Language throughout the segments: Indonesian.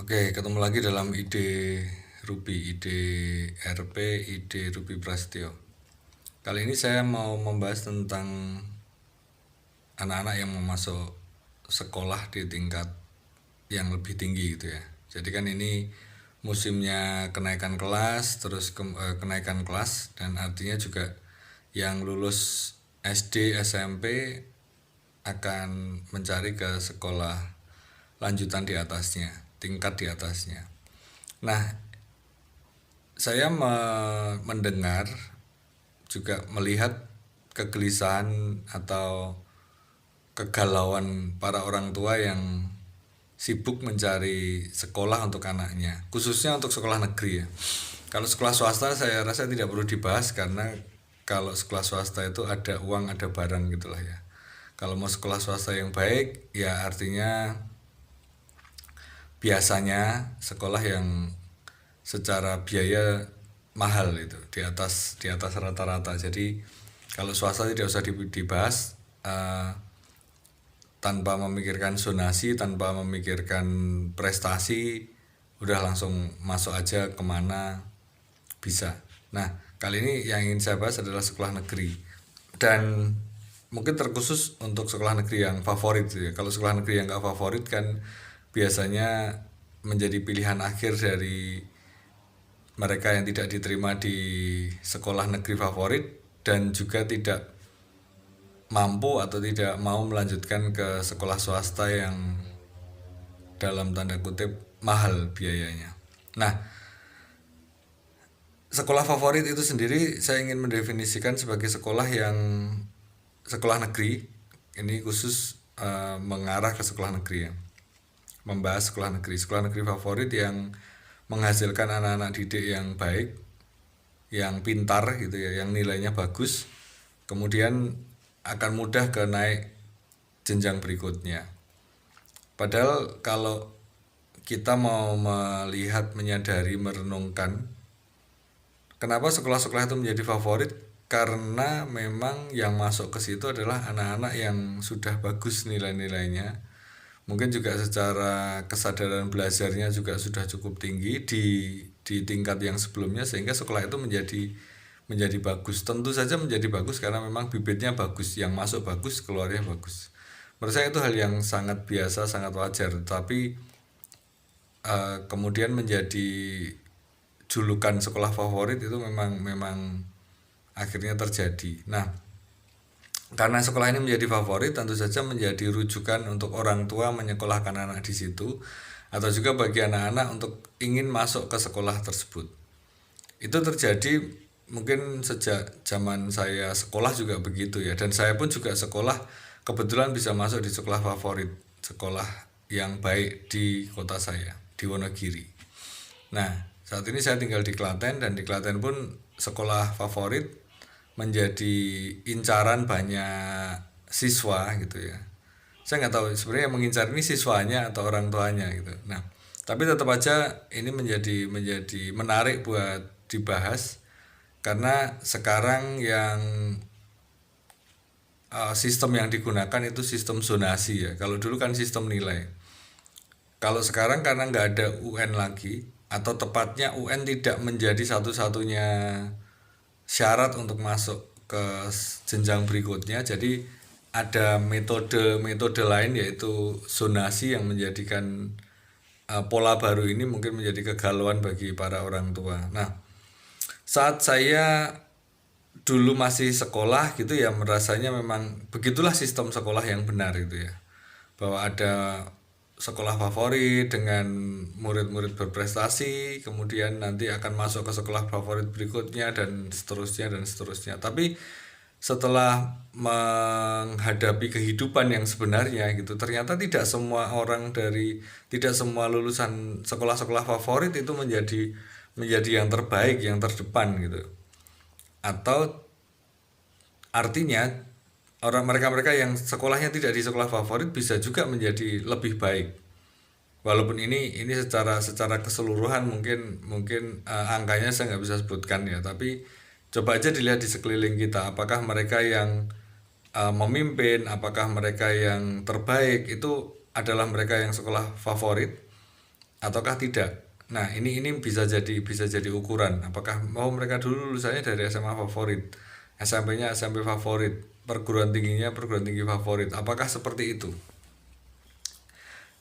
Oke, ketemu lagi dalam ide RP, ide Ruby Prasetyo. Kali ini saya mau membahas tentang anak-anak yang mau masuk sekolah di tingkat yang lebih tinggi gitu ya. Jadi kan ini musimnya kenaikan kelas, terus kenaikan kelas, dan artinya juga yang lulus SD, SMP akan mencari ke sekolah lanjutan di atasnya, tingkat di atasnya. Nah, saya mendengar juga melihat kegelisahan atau kegalauan para orang tua yang sibuk mencari sekolah untuk anaknya, khususnya untuk sekolah negeri ya. Kalau sekolah swasta saya rasa tidak perlu dibahas karena kalau sekolah swasta itu ada uang, ada barang gitulah ya. Kalau mau sekolah swasta yang baik ya artinya biasanya sekolah yang secara biaya mahal itu di atas rata-rata. Jadi kalau swasta tidak usah dibahas, tanpa memikirkan zonasi, tanpa memikirkan prestasi, udah langsung masuk aja kemana bisa. Nah, kali ini yang ingin saya bahas adalah sekolah negeri, dan mungkin terkhusus untuk sekolah negeri yang favorit ya. Kalau sekolah negeri yang nggak favorit kan biasanya menjadi pilihan akhir dari mereka yang tidak diterima di sekolah negeri favorit dan juga tidak mampu atau tidak mau melanjutkan ke sekolah swasta yang dalam tanda kutip mahal biayanya. Nah, sekolah favorit itu sendiri saya ingin mendefinisikan sebagai sekolah negeri. Ini khusus mengarah ke sekolah negeri ya. Membahas sekolah negeri favorit yang menghasilkan anak-anak didik yang baik, yang pintar gitu ya, yang nilainya bagus, kemudian akan mudah ke naik jenjang berikutnya. Padahal kalau kita mau melihat, menyadari, merenungkan kenapa sekolah-sekolah itu menjadi favorit, karena memang yang masuk ke situ adalah anak-anak yang sudah bagus nilai-nilainya. Mungkin juga secara kesadaran belajarnya juga sudah cukup tinggi di tingkat yang sebelumnya, sehingga sekolah itu menjadi bagus. Tentu saja menjadi bagus karena memang bibitnya bagus, yang masuk bagus, keluarnya bagus. Menurut saya itu hal yang sangat biasa, sangat wajar. Tapi kemudian menjadi julukan sekolah favorit itu memang akhirnya terjadi. Nah, karena sekolah ini menjadi favorit, tentu saja menjadi rujukan untuk orang tua menyekolahkan anak di situ, atau juga bagi anak-anak untuk ingin masuk ke sekolah tersebut. Itu terjadi mungkin sejak zaman saya sekolah juga begitu ya, dan saya pun juga sekolah kebetulan bisa masuk di sekolah favorit, sekolah yang baik di kota saya, di Wonogiri. Nah, saat ini saya tinggal di Klaten, dan di Klaten pun sekolah favorit menjadi incaran banyak siswa gitu ya. Saya nggak tahu sebenarnya yang mengincar ini siswanya atau orang tuanya gitu. Nah, tapi tetap aja ini menjadi menarik buat dibahas karena sekarang yang sistem yang digunakan itu sistem zonasi ya. Kalau dulu kan sistem nilai. Kalau sekarang karena nggak ada UN lagi, atau tepatnya UN tidak menjadi satu-satunya syarat untuk masuk ke jenjang berikutnya, jadi ada metode lain yaitu zonasi yang menjadikan pola baru ini mungkin menjadi kegalauan bagi para orang tua. Nah, saat saya dulu masih sekolah gitu ya, merasanya memang begitulah sistem sekolah yang benar itu ya, bahwa ada sekolah favorit dengan murid-murid berprestasi, kemudian nanti akan masuk ke sekolah favorit berikutnya, dan seterusnya dan seterusnya. Tapi setelah menghadapi kehidupan yang sebenarnya gitu, ternyata tidak semua lulusan sekolah-sekolah favorit itu menjadi yang terbaik, yang terdepan gitu. Atau artinya mereka yang sekolahnya tidak di sekolah favorit bisa juga menjadi lebih baik. Walaupun ini secara keseluruhan mungkin angkanya saya nggak bisa sebutkan ya, tapi coba aja dilihat di sekeliling kita, apakah mereka yang memimpin, apakah mereka yang terbaik itu adalah mereka yang sekolah favorit, ataukah tidak. Nah, ini bisa jadi ukuran apakah mau mereka dulu lulusannya dari SMA favorit, SMP-nya SMP favorit, perguruan tingginya perguruan tinggi favorit. Apakah seperti itu?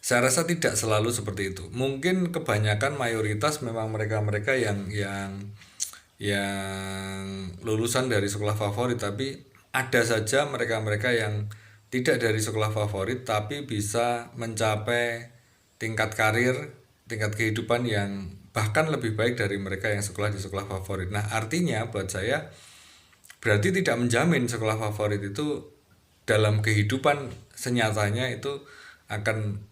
Saya rasa tidak selalu seperti itu. Mungkin kebanyakan mayoritas memang mereka-mereka yang lulusan dari sekolah favorit, tapi ada saja mereka-mereka yang tidak dari sekolah favorit tapi bisa mencapai tingkat karir, tingkat kehidupan yang bahkan lebih baik dari mereka yang sekolah di sekolah favorit. Nah, artinya buat saya berarti tidak menjamin sekolah favorit itu dalam kehidupan senyatanya itu akan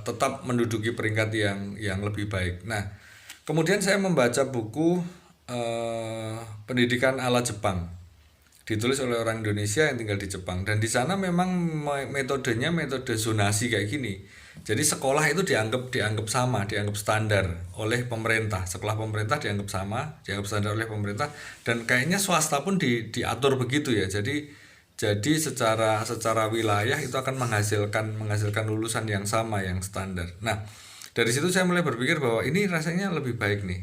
tetap menduduki peringkat yang lebih baik. Nah, kemudian saya membaca buku Pendidikan ala Jepang, ditulis oleh orang Indonesia yang tinggal di Jepang, dan di sana memang metodenya metode zonasi kayak gini. Jadi sekolah itu dianggap sama, dianggap standar oleh pemerintah. Sekolah pemerintah dianggap sama, dianggap standar oleh pemerintah, dan kayaknya swasta pun diatur begitu ya. Jadi secara wilayah itu akan menghasilkan lulusan yang sama, yang standar. Nah, dari situ saya mulai berpikir bahwa ini rasanya lebih baik nih,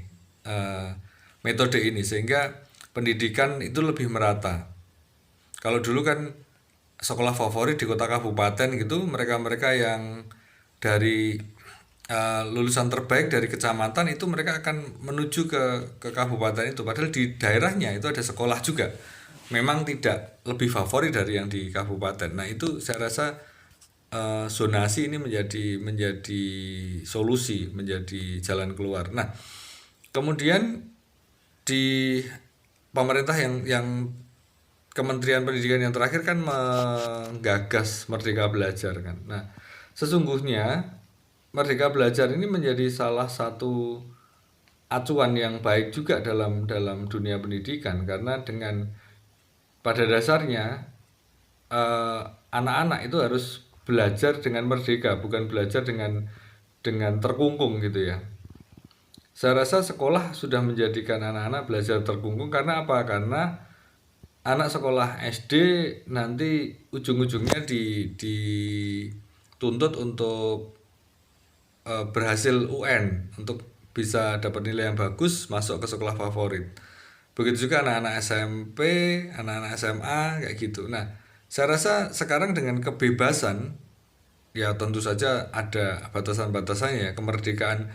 metode ini, sehingga pendidikan itu lebih merata. Kalau dulu kan sekolah favorit di kota kabupaten gitu, mereka-mereka yang dari lulusan terbaik dari kecamatan itu mereka akan menuju ke kabupaten itu, padahal di daerahnya itu ada sekolah juga. Memang tidak lebih favorit dari yang di kabupaten. Nah, itu saya rasa zonasi ini menjadi solusi, menjadi jalan keluar. Nah, kemudian di pemerintah yang Kementerian Pendidikan yang terakhir kan menggagas Merdeka Belajar kan. Nah, sesungguhnya Merdeka Belajar ini menjadi salah satu acuan yang baik juga dalam dunia pendidikan, karena pada dasarnya anak-anak itu harus belajar dengan merdeka, bukan belajar dengan terkungkung gitu ya. Saya rasa sekolah sudah menjadikan anak-anak belajar terkungkung. Karena apa? Karena anak sekolah SD nanti ujung-ujungnya dituntut untuk berhasil UN, untuk bisa dapat nilai yang bagus masuk ke sekolah favorit. Begitu juga anak-anak SMP, anak-anak SMA kayak gitu. Nah, saya rasa sekarang dengan kebebasan, ya tentu saja ada batasan-batasannya. Kemerdekaan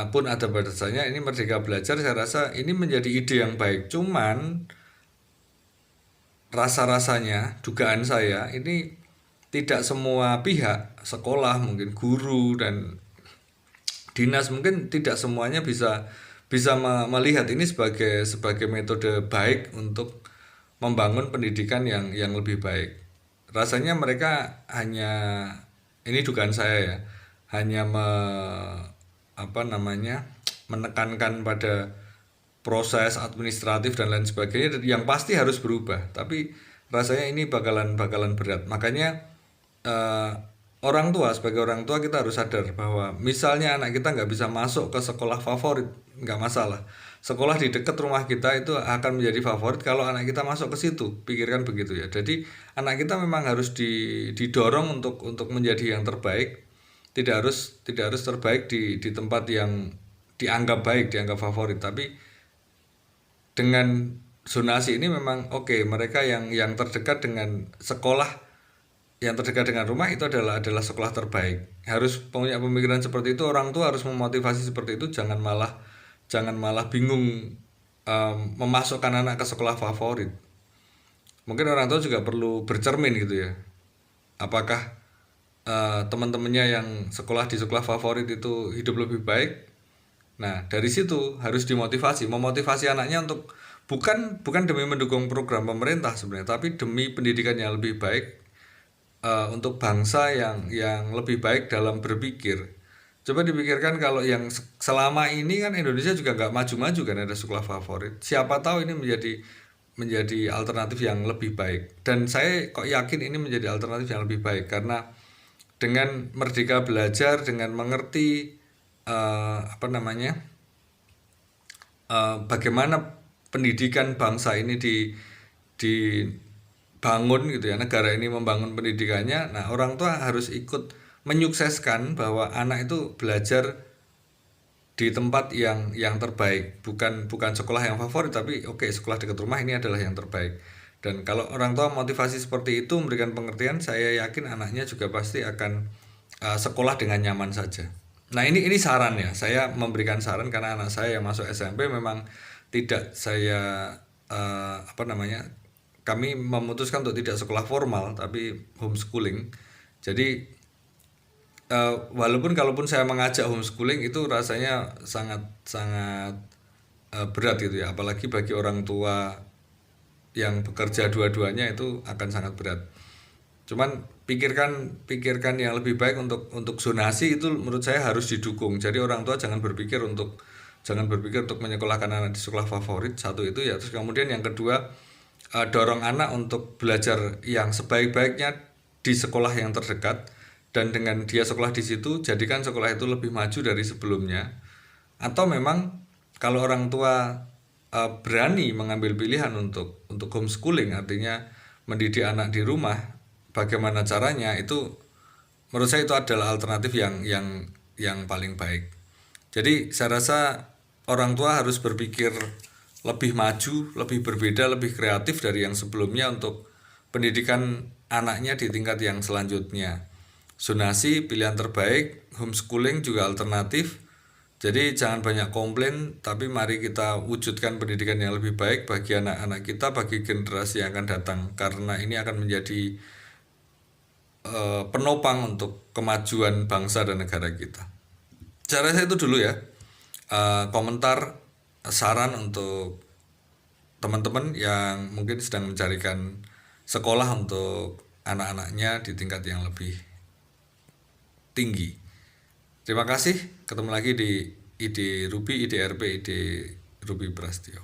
pun ada batasannya. Ini Merdeka Belajar saya rasa ini menjadi ide yang baik. Cuman rasa-rasanya, dugaan saya, ini tidak semua pihak, sekolah, mungkin guru dan dinas, mungkin tidak semuanya bisa melihat ini sebagai metode baik untuk membangun pendidikan yang lebih baik. Rasanya mereka hanya, ini dugaan saya ya, hanya menekankan pada proses administratif dan lain sebagainya yang pasti harus berubah. Tapi rasanya ini bakalan berat. Makanya sebagai orang tua kita harus sadar bahwa misalnya anak kita nggak bisa masuk ke sekolah favorit, nggak masalah. Sekolah di dekat rumah kita itu akan menjadi favorit kalau anak kita masuk ke situ. Pikirkan begitu ya. Jadi anak kita memang harus didorong untuk menjadi yang terbaik. Tidak harus terbaik di tempat yang dianggap baik, dianggap favorit, tapi dengan zonasi ini memang oke, mereka yang terdekat dengan sekolah, yang terdekat dengan rumah itu adalah sekolah terbaik. Harus punya pemikiran seperti itu. Orang tua harus memotivasi seperti itu. Jangan malah bingung memasukkan anak ke sekolah favorit. Mungkin orang tua juga perlu bercermin gitu ya. Apakah teman-temannya yang sekolah di sekolah favorit itu hidup lebih baik? Nah, dari situ harus memotivasi anaknya untuk bukan demi mendukung program pemerintah sebenarnya, tapi demi pendidikan yang lebih baik, untuk bangsa yang lebih baik dalam berpikir. Coba dipikirkan kalau yang selama ini kan Indonesia juga nggak maju-maju kan ada sekolah favorit. Siapa tahu ini menjadi alternatif yang lebih baik. Dan saya kok yakin ini menjadi alternatif yang lebih baik karena dengan merdeka belajar, dengan mengerti bagaimana pendidikan bangsa ini dibangun gitu ya, negara ini membangun pendidikannya. Nah, orang tua harus ikut menyukseskan bahwa anak itu belajar di tempat yang terbaik, bukan sekolah yang favorit, tapi oke, sekolah dekat rumah ini adalah yang terbaik. Dan kalau orang tua motivasi seperti itu memberikan pengertian, saya yakin anaknya juga pasti akan sekolah dengan nyaman saja. Nah, ini saran ya, saya memberikan saran karena anak saya yang masuk SMP memang tidak saya apa namanya, kami memutuskan untuk tidak sekolah formal tapi homeschooling. Jadi walaupun kalaupun saya mengajak homeschooling itu rasanya sangat sangat berat gitu ya, apalagi bagi orang tua yang bekerja dua-duanya itu akan sangat berat. Cuman pikirkan yang lebih baik untuk zonasi itu menurut saya harus didukung. Jadi orang tua jangan berpikir untuk menyekolahkan anak di sekolah favorit, satu itu ya. Terus kemudian yang kedua, dorong anak untuk belajar yang sebaik-baiknya di sekolah yang terdekat, dan dengan dia sekolah di situ jadikan sekolah itu lebih maju dari sebelumnya. Atau memang kalau orang tua berani mengambil pilihan untuk homeschooling, artinya mendidik anak di rumah, bagaimana caranya, itu menurut saya itu adalah alternatif yang paling baik. Jadi saya rasa orang tua harus berpikir lebih maju, lebih berbeda, lebih kreatif dari yang sebelumnya untuk pendidikan anaknya di tingkat yang selanjutnya. Zonasi pilihan terbaik, homeschooling juga alternatif. Jadi jangan banyak komplain, tapi mari kita wujudkan pendidikan yang lebih baik bagi anak-anak kita, bagi generasi yang akan datang, karena ini akan menjadi penopang untuk kemajuan bangsa dan negara kita. Saya rasa itu dulu ya, komentar, saran untuk teman-teman yang mungkin sedang mencarikan sekolah untuk anak-anaknya di tingkat yang lebih tinggi. Terima kasih, ketemu lagi di ID Ruby, IDRP, ID Ruby Prastio.